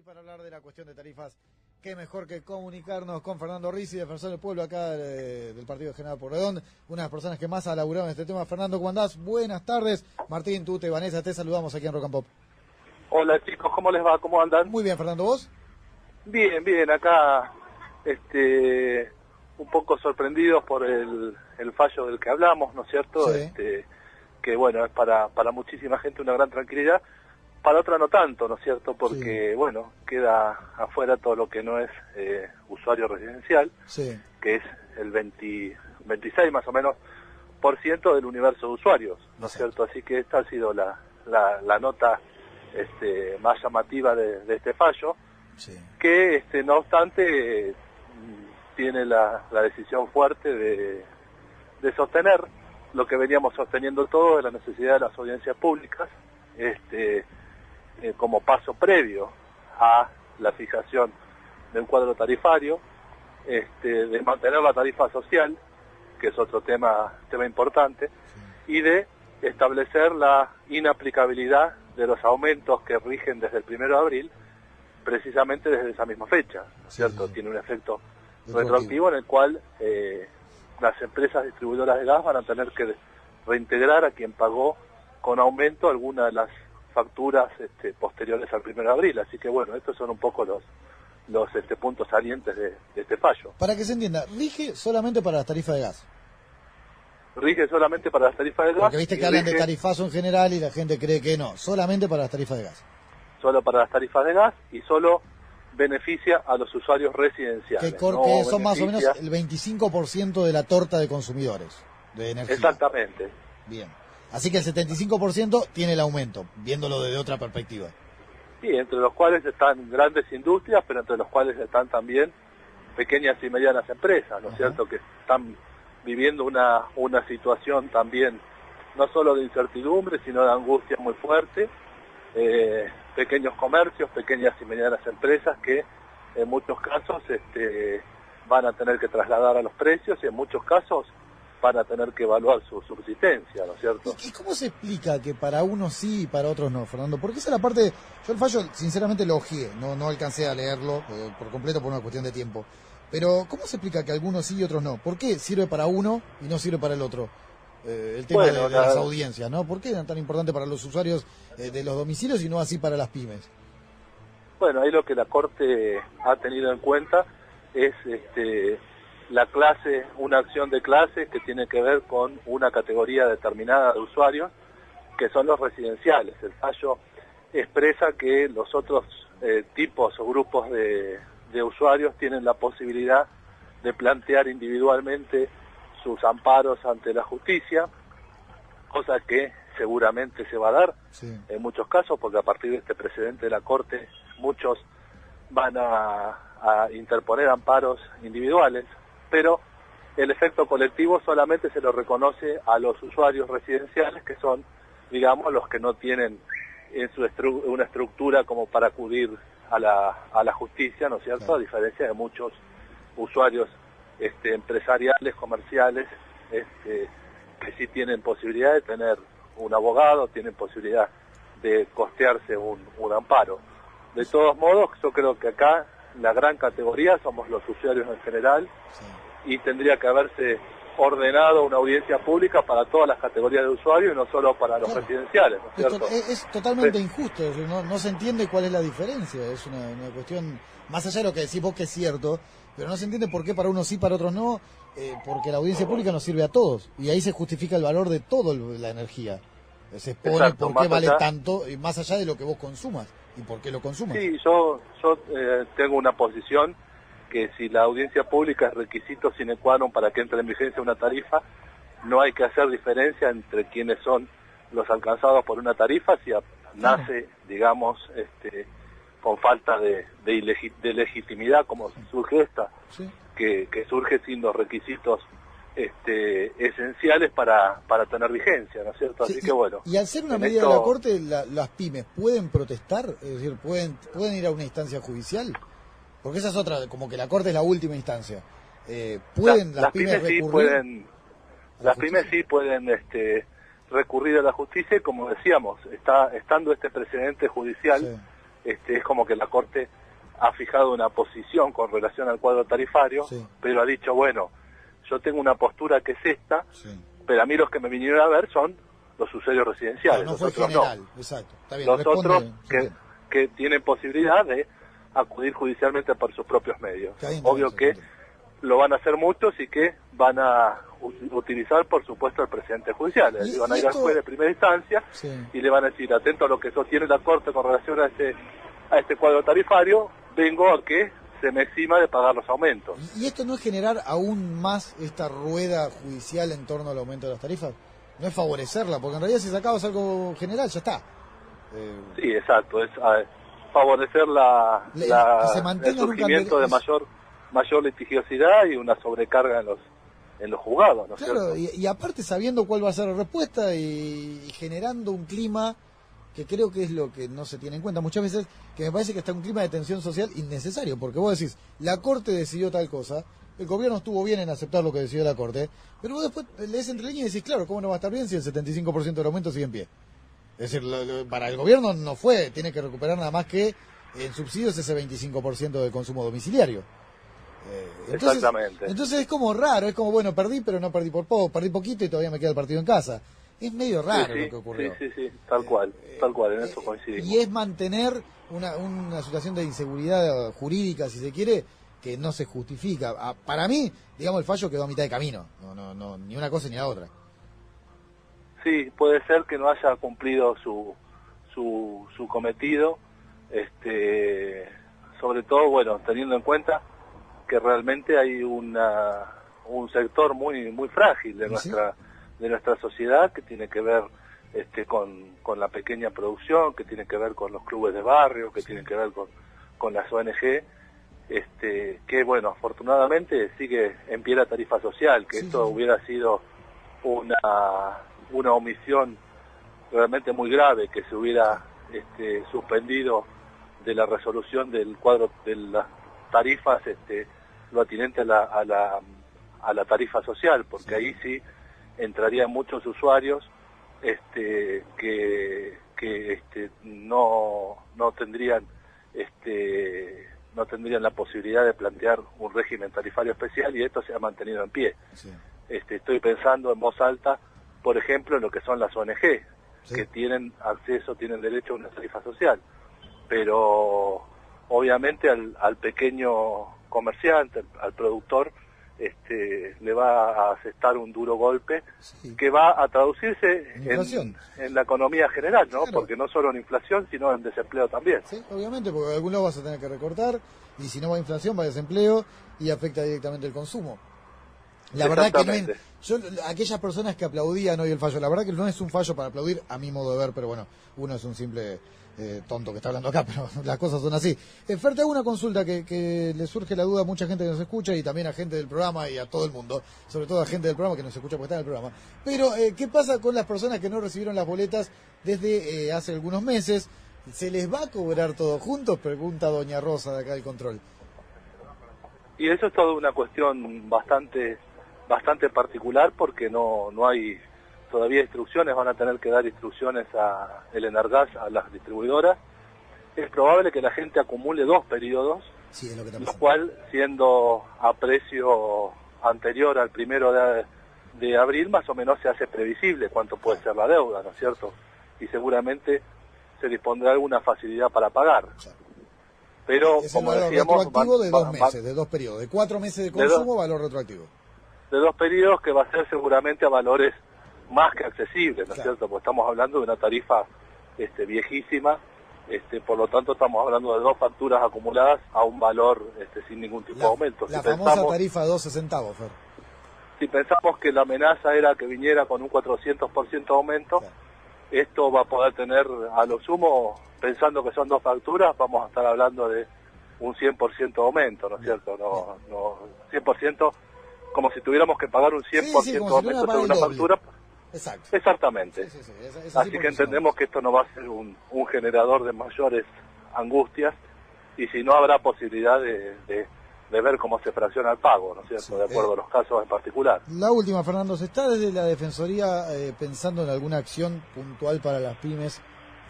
para hablar de la cuestión de tarifas, qué mejor que comunicarnos con Fernando Rizzi, defensor del pueblo acá del partido de General Porredón, una de las personas que más ha laburado en este tema. Fernando, ¿cómo andás? Buenas tardes. Martín, Tute, Vanessa, te saludamos aquí en Rock and Pop. Hola chicos, ¿cómo les va? ¿Cómo andan? Muy bien, Fernando, ¿vos? Bien, bien, acá un poco sorprendidos por el fallo del que hablamos, ¿no es cierto? Sí. Que bueno, es para muchísima gente una gran tranquilidad, para otra no tanto, ¿no es cierto? Porque Sí. bueno, queda afuera todo lo que no es usuario residencial, Sí. que es el 26 más o menos por ciento del universo de usuarios, ¿no es cierto? Así que esta ha sido la nota más llamativa de este fallo, Sí. que no obstante tiene la decisión fuerte de sostener lo que veníamos sosteniendo todos, de la necesidad de las audiencias públicas, como paso previo a la fijación de un cuadro tarifario, de mantener la tarifa social, que es otro tema importante, y de establecer la inaplicabilidad de los aumentos que rigen desde el 1 de abril, precisamente desde esa misma fecha, ¿cierto? Sí. Tiene un efecto retroactivo en el cual las empresas distribuidoras de gas van a tener que reintegrar a quien pagó con aumento alguna de las facturas posteriores al 1 de abril. Así que bueno, estos son un poco los puntos salientes de este fallo. Para que se entienda, rige solamente para las tarifas de gas. Rige solamente para las tarifas de gas. Porque viste que hablan de tarifazo en general y la gente cree que no, solamente para las tarifas de gas. Solo para las tarifas de gas y solo beneficia a los usuarios residenciales. Que son más o menos el 25% de la torta de consumidores de energía. Exactamente. Bien. Así que el 75% tiene el aumento, viéndolo desde otra perspectiva. Sí, entre los cuales están grandes industrias, pero entre los cuales están también pequeñas y medianas empresas, ¿no es cierto?, que están viviendo una situación también no solo de incertidumbre, sino de angustia muy fuerte. Pequeños comercios, pequeñas y medianas empresas que en muchos casos van a tener que trasladar a los precios y en muchos casos van a tener que evaluar su subsistencia, ¿no es cierto? ¿Y cómo se explica que para unos sí y para otros no, Fernando? Porque esa es la parte, yo el fallo sinceramente lo ojeé, no alcancé a leerlo por completo por una cuestión de tiempo. Pero ¿cómo se explica que algunos sí y otros no? ¿Por qué sirve para uno y no sirve para el otro? El tema de las audiencias, ¿no? ¿Por qué es tan importante para los usuarios de los domicilios y no así para las pymes? Bueno, ahí lo que la Corte ha tenido en cuenta es la clase, una acción de clase que tiene que ver con una categoría determinada de usuarios, que son los residenciales. El fallo expresa que los otros tipos o grupos de usuarios tienen la posibilidad de plantear individualmente sus amparos ante la justicia, cosa que seguramente se va a dar en muchos casos, porque a partir de este precedente de la Corte muchos van a interponer amparos individuales, pero el efecto colectivo solamente se lo reconoce a los usuarios residenciales, que son, digamos, los que no tienen en una estructura como para acudir a la justicia, ¿no es cierto?, Claro. A diferencia de muchos usuarios empresariales, comerciales, que sí tienen posibilidad de tener un abogado, tienen posibilidad de costearse un amparo. De todos modos, yo creo que acá la gran categoría somos los usuarios en general, y tendría que haberse ordenado una audiencia pública para todas las categorías de usuarios y no solo para los residenciales, ¿no es cierto? Es totalmente injusto, no se entiende cuál es la diferencia, es una cuestión, más allá de lo que decís vos que es cierto, pero no se entiende por qué para unos sí, para otros no, porque la audiencia pública nos sirve a todos, y ahí se justifica el valor de toda la energía, se expone por qué vale tanto, y más allá de lo que vos consumas, y por qué lo consumas. Sí, yo tengo una posición que si la audiencia pública es requisito sine qua non para que entre en vigencia una tarifa, no hay que hacer diferencia entre quienes son los alcanzados por una tarifa, si nace, digamos, con falta de legitimidad, como surge esta, que surge sin los requisitos esenciales para tener vigencia, ¿no es cierto? Así que bueno. Y al ser una medida de la Corte, las pymes pueden protestar, es decir, pueden ir a una instancia judicial. Porque esa es otra, como que la Corte es la última instancia. ¿Pueden las pymes recurrir? Las pymes sí pueden recurrir a la justicia, y como decíamos, estando este precedente judicial es como que la Corte ha fijado una posición con relación al cuadro tarifario, Sí. pero ha dicho, bueno, yo tengo una postura que es esta, Sí. pero a mí los que me vinieron a ver son los usuarios residenciales, No fue los otros general, no. exacto. Está bien, Los responde, otros que tienen posibilidad de acudir judicialmente por sus propios medios. Está bien, Obvio sí, que sí. lo van a hacer muchos y que van a utilizar, por supuesto, el presidente judicial. Y Van a ir al esto- juez de primera instancia Sí. y le van a decir, atento a lo que sostiene la Corte con relación a este cuadro tarifario, vengo a que se me exima de pagar los aumentos. ¿Y esto no es generar aún más esta rueda judicial en torno al aumento de las tarifas? No es favorecerla, porque en realidad si sacabas algo general, ya está. Sí, exacto, es favorecer Que se el mantenga en un surgimiento de candel- mayor litigiosidad y una sobrecarga en los juzgados, ¿no es Claro, cierto? y aparte sabiendo cuál va a ser la respuesta y generando un clima que creo que es lo que no se tiene en cuenta muchas veces, que me parece que está un clima de tensión social innecesario, porque vos decís, la Corte decidió tal cosa, el gobierno estuvo bien en aceptar lo que decidió la Corte, pero vos después lees entre líneas y decís, claro, ¿cómo no va a estar bien si el 75% del aumento sigue en pie? Es decir, para el gobierno no fue, tiene que recuperar nada más que en subsidios ese 25% del consumo domiciliario. Exactamente. Entonces es como raro, es como, bueno, perdí, pero no perdí por poco, perdí poquito y todavía me queda el partido en casa. Es medio raro Sí, lo que ocurrió. sí, tal cual, en eso coincidimos. Y es mantener una situación de inseguridad jurídica, si se quiere, que no se justifica. Para mí, digamos, el fallo quedó a mitad de camino. No, ni una cosa ni la otra. Sí, puede ser que no haya cumplido su cometido, sobre todo, bueno, teniendo en cuenta que realmente hay un sector muy frágil de ¿Sí? nuestra sociedad que tiene que ver con la pequeña producción, que tiene que ver con los clubes de barrio, que tiene que ver con las ONG, que bueno, afortunadamente sigue en pie la tarifa social, que Sí, esto sí. hubiera sido una omisión realmente muy grave, que se hubiera suspendido de la resolución del cuadro de las tarifas lo atinente a la tarifa social, porque Sí. ahí sí entrarían muchos usuarios que no tendrían la posibilidad de plantear un régimen tarifario especial, y esto se ha mantenido en pie. Sí. Estoy pensando en voz alta, por ejemplo, en lo que son las ONG, Sí. que tienen acceso, tienen derecho a una tarifa social, pero obviamente al pequeño comerciante, al productor, le va a asestar un duro golpe Sí. que va a traducirse Inflación. en la economía general, ¿no? Claro. Porque no solo en inflación, sino en desempleo también. Sí, obviamente, porque de algún lado vas a tener que recortar, y si no va inflación, va desempleo, y afecta directamente el consumo. La verdad que no es, Exactamente. yo, aquellas personas que aplaudían hoy el fallo, la verdad que no es un fallo para aplaudir, a mi modo de ver, pero bueno, uno es un simple tonto que está hablando acá, pero las cosas son así. Fer, te hago una consulta que le surge la duda a mucha gente que nos escucha, y también a gente del programa y a todo el mundo, sobre todo a gente del programa que nos escucha porque está en el programa. Pero, ¿qué pasa con las personas que no recibieron las boletas desde hace algunos meses? ¿Se les va a cobrar todo juntos? Pregunta doña Rosa de acá del control. Y eso es toda una cuestión bastante particular, porque no hay todavía instrucciones, van a tener que dar instrucciones a el Enargas, a las distribuidoras. Es probable que la gente acumule 2 periodos, Sí, es lo que está lo pasando. cual, siendo a precio anterior al 1 de abril, más o menos se hace previsible cuánto puede ser la deuda, ¿no es cierto? Y seguramente se dispondrá alguna facilidad para pagar. Claro. Pero, Es el como valor decíamos, retroactivo de 2 van- meses, de 2 periodos, de 4 meses de De dos- consumo, valor retroactivo. de 2 periodos que va a ser seguramente a valores más que accesibles, ¿no es Claro. cierto? Porque estamos hablando de una tarifa viejísima, por lo tanto estamos hablando de 2 facturas acumuladas a un valor sin ningún tipo de aumento. La famosa tarifa de 12 centavos, Fer. Si pensamos que la amenaza era que viniera con un 400% de aumento, Claro. esto va a poder tener, a lo sumo, pensando que son 2 facturas, vamos a estar hablando de un 100% de aumento, ¿no es cierto? No 100%, como si tuviéramos que pagar un 100% Sí, de como si tuviera aumento que pagar sobre una el doble. factura. Exacto. Exactamente. Sí, es así Así porque que si no- entendemos que esto no va a ser un generador de mayores angustias, y si no, habrá posibilidad de ver cómo se fracciona el pago, ¿no es cierto? Sí, De acuerdo a los casos en particular. La última, Fernando, ¿se está desde la Defensoría pensando en alguna acción puntual para las pymes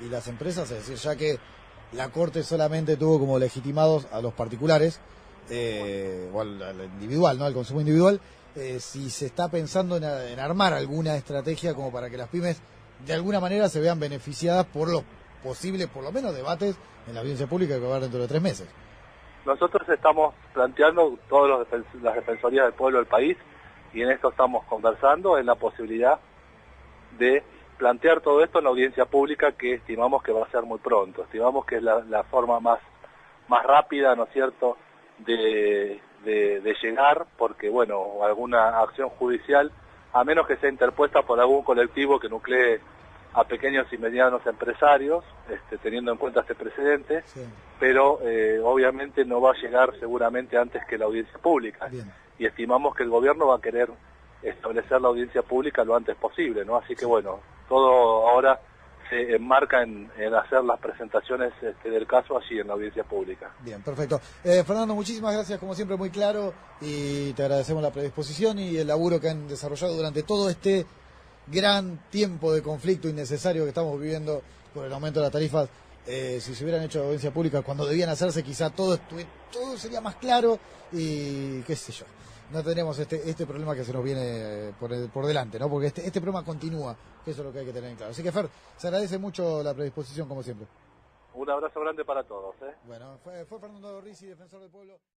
y las empresas? Es decir, ya que la Corte solamente tuvo como legitimados a los particulares, o al individual, ¿no? Al consumo individual. Si se está pensando en armar alguna estrategia como para que las pymes de alguna manera se vean beneficiadas por los posibles, por lo menos, debates en la audiencia pública que va a haber dentro de 3 meses. Nosotros estamos planteando, todas las defensorías del pueblo del país, y en esto estamos conversando, en la posibilidad de plantear todo esto en la audiencia pública, que estimamos que va a ser muy pronto. Estimamos que es la forma más rápida, ¿no es cierto?, de llegar, porque, bueno, alguna acción judicial, a menos que sea interpuesta por algún colectivo que nuclee a pequeños y medianos empresarios, teniendo en cuenta este precedente, sí. Pero obviamente no va a llegar seguramente antes que la audiencia pública. Bien. Y estimamos que el gobierno va a querer establecer la audiencia pública lo antes posible, ¿no? Así que bueno, todo ahora se enmarca en hacer las presentaciones del caso allí en la audiencia pública. Bien, perfecto. Fernando, muchísimas gracias, como siempre, muy claro, y te agradecemos la predisposición y el laburo que han desarrollado durante todo este gran tiempo de conflicto innecesario que estamos viviendo por el aumento de las tarifas. Si se hubieran hecho audiencia pública cuando debían hacerse, quizá todo sería más claro y qué sé yo. No tendríamos este problema que se nos viene por delante, ¿no? Porque este problema continúa, que eso es lo que hay que tener en claro. Así que, Fer, se agradece mucho la predisposición, como siempre. Un abrazo grande para todos. Bueno, fue Fernando Rizzi, defensor del pueblo.